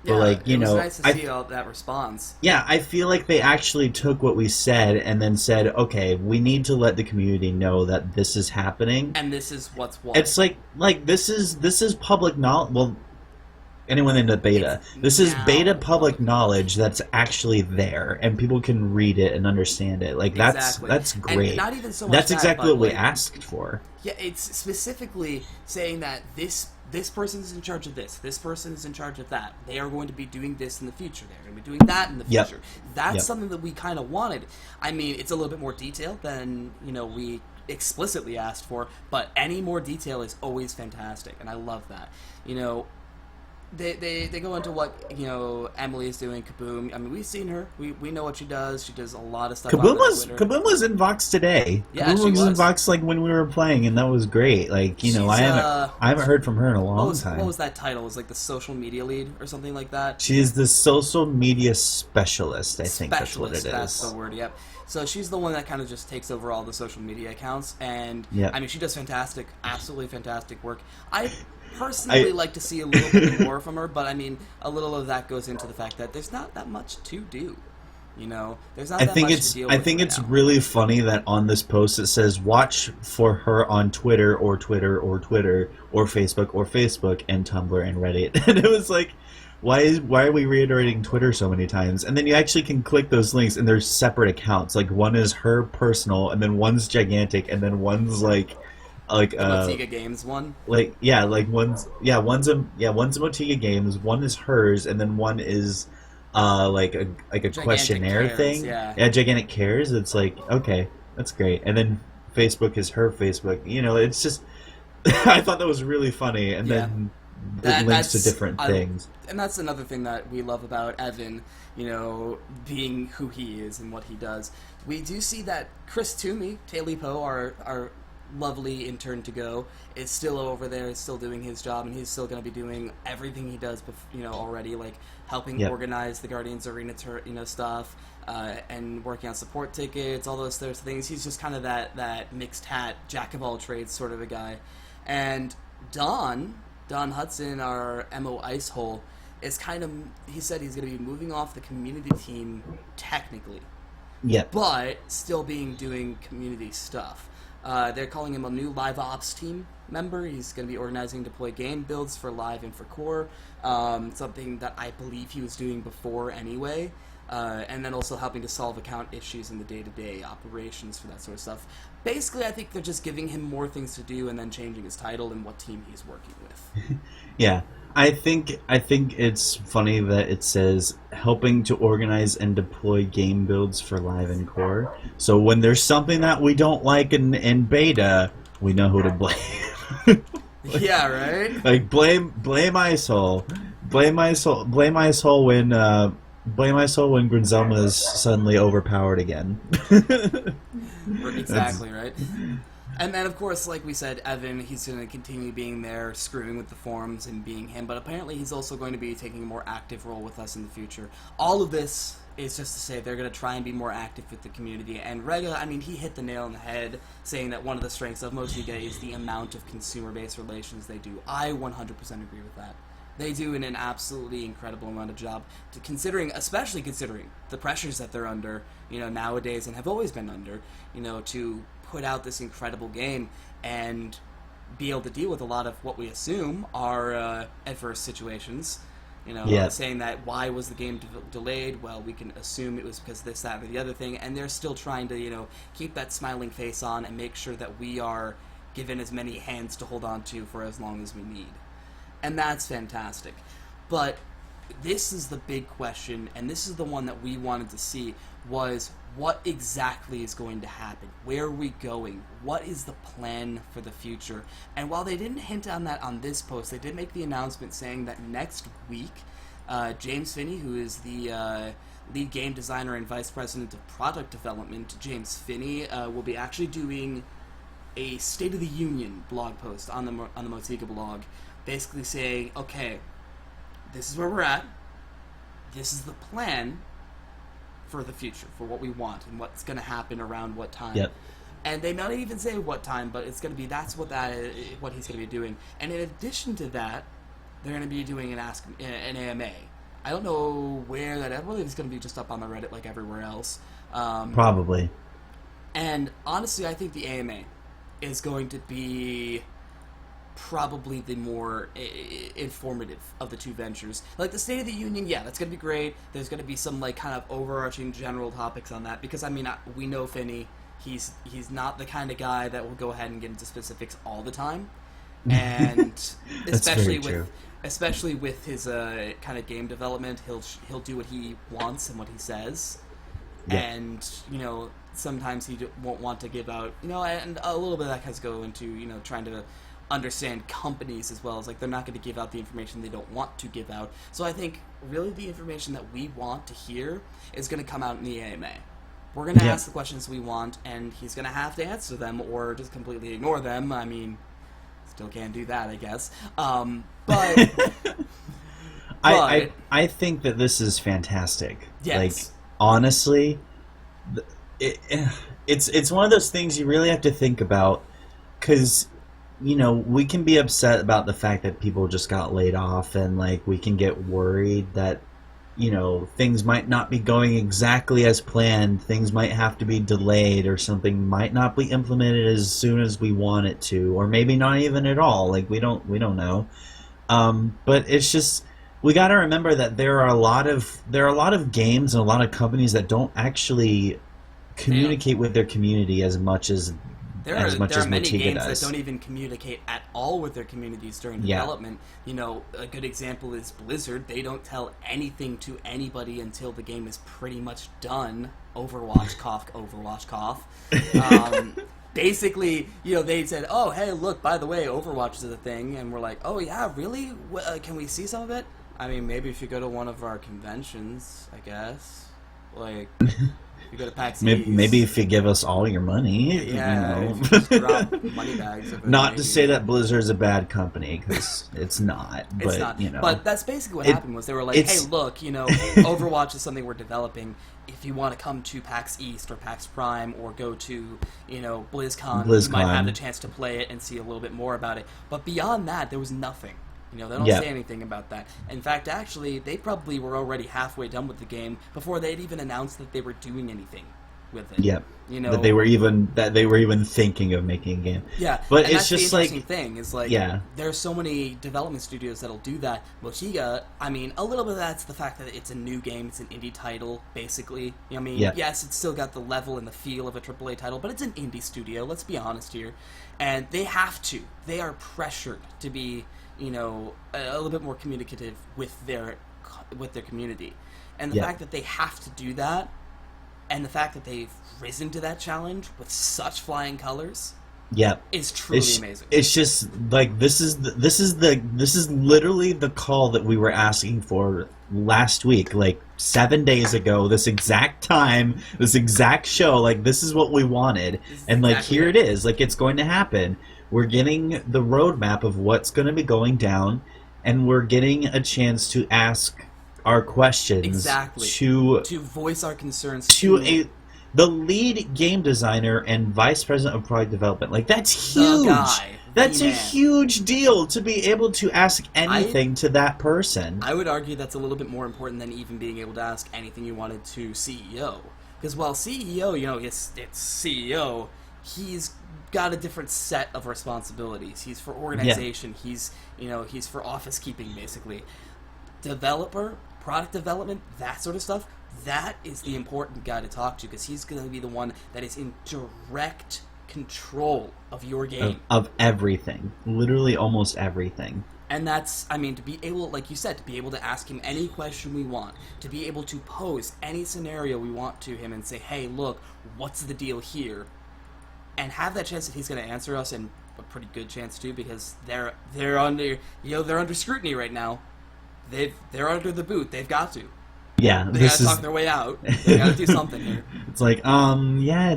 But it was nice to see all that response. Yeah, I feel like they actually took what we said and then said, okay, we need to let the community know that this is happening, and this is what's what. It's like this is public knowledge. Well, anyone in the beta, this is beta public knowledge that's actually there, and people can read it and understand it. That's great. And not even so much that's exactly what we asked for. Yeah, it's specifically saying that this person is in charge of this person is in charge of that. They are going to be doing this in the future. They're going to be doing that in the future. That's something that we kind of wanted. I mean, it's a little bit more detailed than, we explicitly asked for, but any more detail is always fantastic, and I love that. They go into what Emily is doing. Kaboom. I mean, we've seen her. We know what she does. She does a lot of stuff. Kaboom was in Vox today. Yeah, Kaboom was in Vox when we were playing, and that was great. I haven't heard from her in a long time. What was that title? It was like the social media lead or something like that. She is the social media specialist. I think that's what it is. That's the word. Yep. So she's the one that kind of just takes over all the social media accounts, and I mean, she does fantastic, absolutely fantastic work. I personally like to see a little bit more from her, but I mean, a little of that goes into the fact that there's not that much to do. There's not that much to deal with. I think it's really funny that on this post it says watch for her on Twitter or Twitter or Twitter or Facebook and Tumblr and Reddit. And it was like, why are we reiterating Twitter so many times? And then you actually can click those links, and there's separate accounts. Like one is her personal, and then one's gigantic, and then one's like Motiga Games one. One's a Motiga Games, one is hers, and then one is like a questionnaire thing. Yeah, Gigantic Cares. It's like, okay, that's great. And then Facebook is her Facebook. It's just I thought that was really funny, and then it links to different things. And that's another thing that we love about Evan, being who he is and what he does. We do see that Chris Toomey, Taylor Poe, our lovely intern to go, is still over there, is still doing his job, and he's still going to be doing everything he does, already, like helping organize the Guardians Arena stuff, and working on support tickets, all those things. He's just kind of that mixed hat, jack of all trades sort of a guy. And Don Hudson, our MO Icehole, is kind of, he said he's going to be moving off the community team technically, Yep. but still doing community stuff. They're calling him a new live ops team member. He's going to be organizing deploy game builds for live and for core, something that I believe he was doing before anyway. And then also helping to solve account issues in the day-to-day operations for that sort of stuff. Basically, I think they're just giving him more things to do and then changing his title and what team he's working with. Yeah. I think it's funny that it says helping to organize and deploy game builds for live and core. So when there's something that we don't like in beta, we know who to blame. Yeah, right? Like blame Icehole. Blame Icehole when Grinzelma is suddenly overpowered again. Exactly, right? And then, of course, like we said, Evan, he's going to continue being there, screwing with the forums and being him, but apparently he's also going to be taking a more active role with us in the future. All of this is just to say they're going to try and be more active with the community. And Rega, I mean, he hit the nail on the head, saying that one of the strengths of Motiga is the amount of consumer-based relations they do. I 100% agree with that. They do an absolutely incredible amount of job, especially considering the pressures that they're under, nowadays and have always been under, to put out this incredible game and be able to deal with a lot of what we assume are adverse situations. Saying that why was the game delayed? Well, we can assume it was because of this, that, or the other thing, and they're still trying to, keep that smiling face on and make sure that we are given as many hands to hold on to for as long as we need. And that's fantastic. But this is the big question, and this is the one that we wanted to see, was what exactly is going to happen? Where are we going? What is the plan for the future? And while they didn't hint on that on this post, they did make the announcement saying that next week, James Finney, who is the lead game designer and vice president of product development, James Finney, will be actually doing a State of the Union blog post on the Motiga blog, basically saying, okay, this is where we're at, this is the plan for the future, for what we want and what's going to happen around what time. Yep. And they not even say what time, but it's going to be what he's going to be doing. And in addition to that, they're going to be doing an AMA. I don't know where that. I believe it's going to be just up on the Reddit like everywhere else. Probably. And honestly, I think the AMA is going to be probably the more informative of the two ventures. Like the State of the Union, yeah, that's going to be great. There's going to be some like kind of overarching general topics on that because I mean we know Finney. He's not the kind of guy that will go ahead and get into specifics all the time, and especially with his kind of game development, he'll do what he wants and what he says, yeah. And sometimes he won't want to give out and a little bit of that has to go into trying to understand companies as well as like they're not going to give out the information they don't want to give out. So I think really the information that we want to hear is going to come out in the AMA. We're going to ask the questions we want, and he's going to have to answer them or just completely ignore them. I mean, still can't do that, I guess. But I think that this is fantastic. Yes. Like honestly, it's one of those things you really have to think about because we can be upset about the fact that people just got laid off, and like we can get worried that things might not be going exactly as planned, things might have to be delayed, or something might not be implemented as soon as we want it to, or maybe not even at all. Like we don't know. But it's just we got to remember that there are a lot of games and a lot of companies that don't actually communicate with their community as much as There are many Motiga games does. that don't even communicate at all with their communities during development. A good example is Blizzard. They don't tell anything to anybody until the game is pretty much done. Overwatch, cough. Basically, they said, oh, hey, look, by the way, Overwatch is a thing. And we're like, oh, yeah, really? Can we see some of it? I mean, maybe if you go to one of our conventions, I guess. Like... You go to PAX Maybe if you give us all your money, yeah, you know. if you just drop money bags. Not to say that Blizzard's a bad company, because it's not. But, it's not. You know. But that's basically what happened. Was they were like, hey, look, you know, Overwatch is something we're developing. If you want to come to PAX East or PAX Prime or go to, you know, BlizzCon, you might have the chance to play it and see a little bit more about it. But beyond that, there was nothing. You know, they don't say anything about that. In fact, actually, they probably were already halfway done with the game before they'd even announced that they were doing anything with it. Yep. You know, that they were even thinking of making a game. Yeah, but and it's that's just the interesting thing is like, yeah, there's so many development studios that'll do that. Mochiga, I mean, a little bit of that's the fact that it's a new game, it's an indie title, basically. You know, I mean, yes, it's still got the level and the feel of a AAA title, but it's an indie studio. Let's be honest here, and they have to. They are pressured to be, you know, a little bit more communicative with their community, and the fact that they have to do that. And the fact that they've risen to that challenge with such flying colors, is truly amazing. It's just like this is literally the call that we were asking for last week, like 7 days ago. This exact time, this exact show, like this is what we wanted, and like here it is. Like it's going to happen. We're getting the roadmap of what's going to be going down, and we're getting a chance to ask our questions to voice our concerns to the lead game designer and vice president of product development. Like that's huge. That's a huge deal to be able to ask anything to that person. I would argue that's a little bit more important than even being able to ask anything you wanted to CEO. Because while CEO, you know, it's CEO, he's got a different set of responsibilities. He's for organization. He's for office keeping, basically. Developer, product development, that sort of stuff, that is the important guy to talk to, because he's going to be the one that is in direct control of your game. Of everything. Literally almost everything. And that's, I mean, to be able, like you said, to be able to ask him any question we want, to be able to pose any scenario we want to him and say, hey, look, what's the deal here? And have that chance that he's going to answer us, and a pretty good chance too, because they're under scrutiny right now. They're under the boot. They've got to. Yeah, they gotta talk their way out. They gotta do something here. It's like,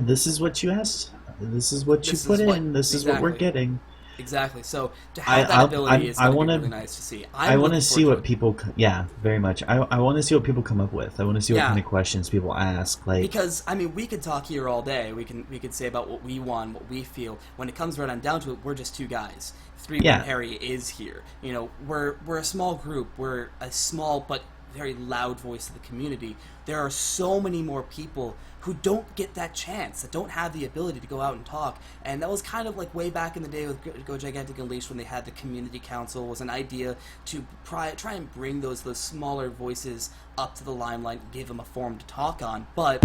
this is what you asked. This is what you put in. This is what we're getting. Exactly. So to have that ability is going to be really nice to see. I want to see what people. Yeah, very much. I want to see what people come up with. I want to see what kind of questions people ask. Like, because I mean, we could talk here all day. We could say about what we want, what we feel. When it comes right on down to it, we're just two guys. When Harry is here. You know, we're a small group. We're a small but very loud voice of the community. There are so many more people who don't get that chance, that don't have the ability to go out and talk. And that was kind of like way back in the day with Go Gigantic Unleashed, when they had the community council. Was an idea to try and bring those smaller voices up to the limelight and give them a forum to talk on. But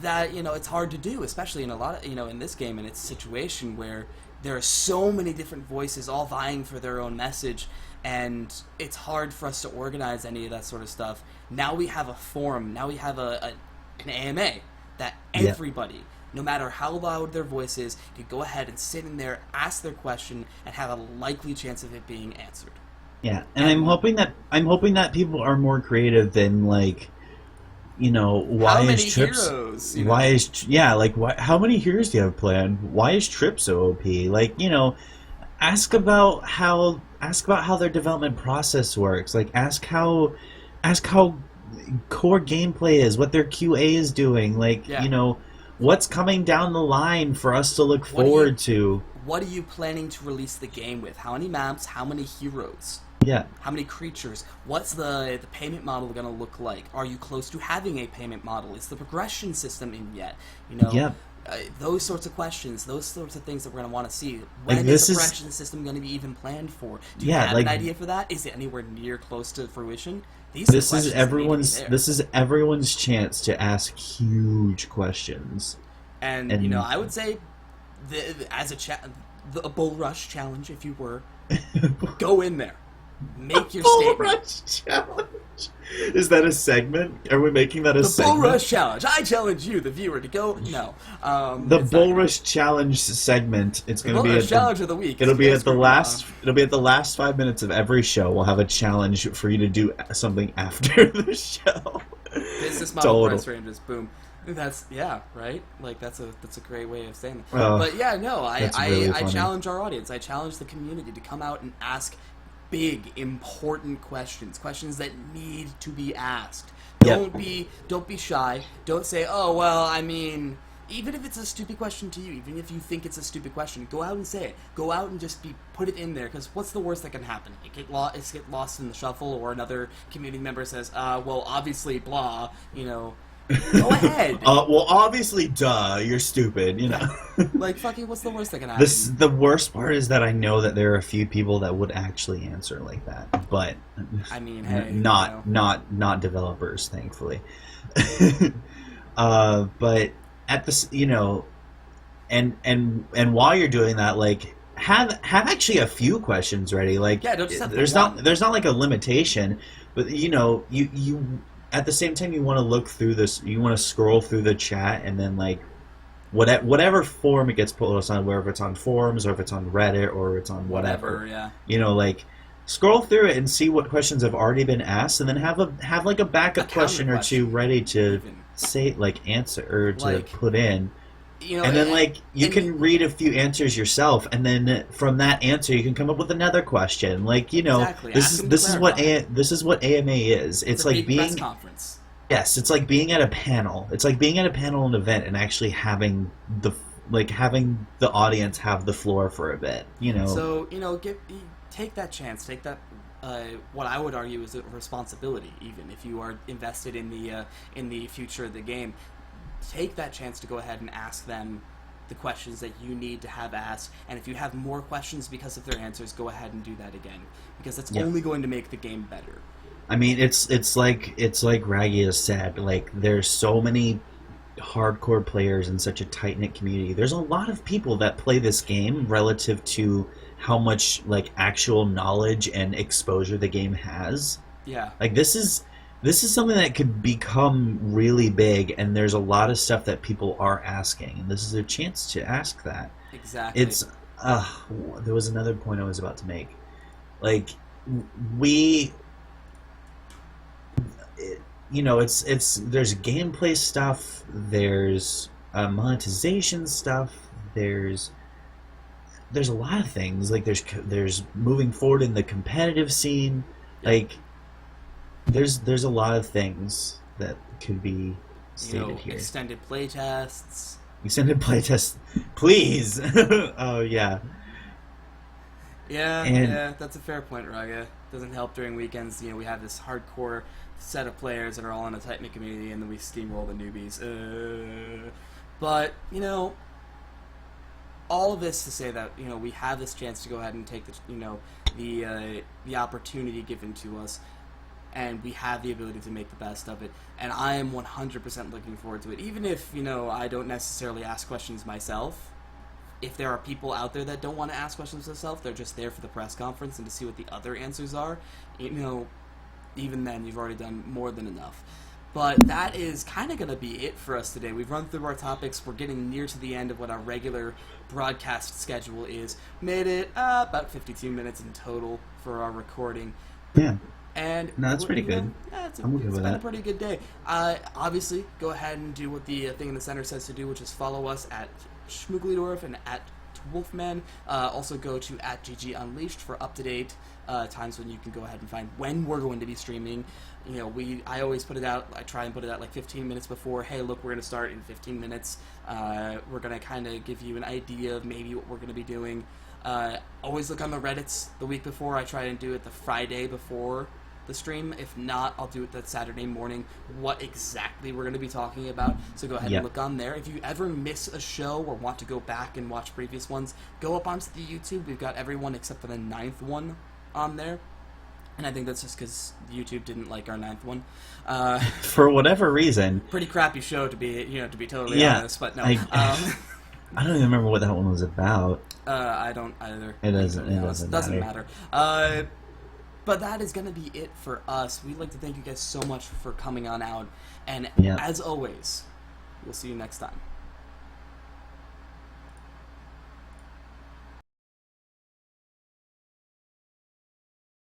that, you know, it's hard to do, especially in a lot of, you know, in this game, and it's a situation where there are so many different voices all vying for their own message, and it's hard for us to organize any of that sort of stuff. Now we have a forum. Now we have an AMA that everybody, no matter how loud their voice is, can go ahead and sit in there, ask their question, and have a likely chance of it being answered. Yeah, and I'm hoping that people are more creative than, like, you know, why is Trips? Heroes, you know? Why is how many heroes do you have planned? Why is Trip so OP? Like, you know, ask about how their development process works. Like, ask how core gameplay is, what their QA is doing. Like, you know, what's coming down the line for us to look forward to. What are you planning to release the game with? How many maps? How many heroes? Yeah. How many creatures? What's the payment model going to look like? Are you close to having a payment model? Is the progression system in yet? You know, those sorts of questions, those sorts of things that we're going to want to see. When is the progression system going to be even planned for? Do you have an idea for that? Is it anywhere near close to fruition? This is everyone's chance to ask huge questions. And you know, I would say, a bull rush challenge, if you were, go in there. Make your statement. Bull Rush Challenge. Is that a segment? Are we making that a segment? The Bull Rush Challenge. I challenge you, the viewer, to go. No. The Bull Rush Challenge segment. It's going to be Bull Rush Challenge of the week. It'll be at the last. It'll be at the last 5 minutes of every show. We'll have a challenge for you to do something after the show. Business model, price ranges, boom. That's right. Like that's a great way of saying it. Oh, But yeah, no, that's really I funny. challenge our audience. I challenge the community to come out and ask big, important questions, questions that need to be asked. Yep. Don't be shy. Don't say, oh well, I mean. Even if it's a stupid question to you, even if you think it's a stupid question, go out and say it. Go out and just put it in there, because what's the worst that can happen? It get lost in the shuffle, or another community member says, well, obviously, blah, go ahead. Well, obviously, duh, you're stupid, Like, fucking, what's the worst that can happen? The worst part is that I know that there are a few people that would actually answer like that, but I mean, hey, not developers, thankfully. But at this, and while you're doing that, like have actually a few questions ready. Like, yeah, don't just have there's not like a limitation, but you at the same time you want to look through this, you want to scroll through the chat, and then like whatever form it gets posted on, whether it's on forums or if it's on Reddit or it's on whatever, yeah. Like scroll through it and see what questions have already been asked, and then have like a backup question or two ready to say, like, answer or to like, put in, and then like you can read a few answers yourself, and then from that answer you can come up with another question. Like, exactly. this is what AMA is. It's like big being press conference. Yes, it's like being at a panel. It's like being at a panel and event and actually having the audience have the floor for a bit. So take that chance. Take that. What I would argue is a responsibility. Even if you are invested in the future of the game, take that chance to go ahead and ask them the questions that you need to have asked. And if you have more questions because of their answers, go ahead and do that again, because that's only going to make the game better. I mean, it's like Raggy has said. Like, there's so many hardcore players in such a tight-knit community. There's a lot of people that play this game relative to how much like actual knowledge and exposure the game has. Yeah. Like, this is something that could become really big, and there's a lot of stuff that people are asking, and this is a chance to ask that. Exactly. It's there was another point I was about to make. Like, there's gameplay stuff, there's monetization stuff, there's a lot of things. Like, there's moving forward in the competitive scene. Like, there's a lot of things that could be stated here. Extended playtests. Extended playtests, please. Oh yeah. Yeah, that's a fair point, Raga. Doesn't help during weekends. We have this hardcore set of players that are all in a tight-knit community, and then we steamroll the newbies. But all of this to say that we have this chance to go ahead and take the opportunity given to us, and we have the ability to make the best of it. And I am 100% looking forward to it, even if I don't necessarily ask questions myself. If there are people out there that don't want to ask questions themselves, they're just there for the press conference and to see what the other answers are. Even then, you've already done more than enough. But that is kind of going to be it for us today. We've run through our topics. We're getting near to the end of what our regular broadcast schedule is. Made it about 52 minutes in total for our recording. Yeah. And no, that's pretty good. Yeah, it's been a pretty good day. Obviously, go ahead and do what the thing in the center says to do, which is follow us at Schmooglydorf and at Wolfman. Also go to at GG Unleashed for up-to-date times when you can go ahead and find when we're going to be streaming. I always put it out. I try and put it out like 15 minutes before. Hey, look, we're going to start in 15 minutes. We're going to kind of give you an idea of maybe what we're going to be doing. Always look on the Reddits the week before. I try and do it the Friday before the stream. If not, I'll do it that Saturday morning, what exactly we're going to be talking about. So go ahead and look on there. If you ever miss a show or want to go back and watch previous ones, go up onto the YouTube. We've got everyone except for the 9th one on there. And I think that's just because YouTube didn't like our 9th one. For whatever reason. Pretty crappy show to be totally honest, but no. I don't even remember what that one was about. I don't either. It doesn't matter. But that is going to be it for us. We'd like to thank you guys so much for coming on out. And as always, we'll see you next time.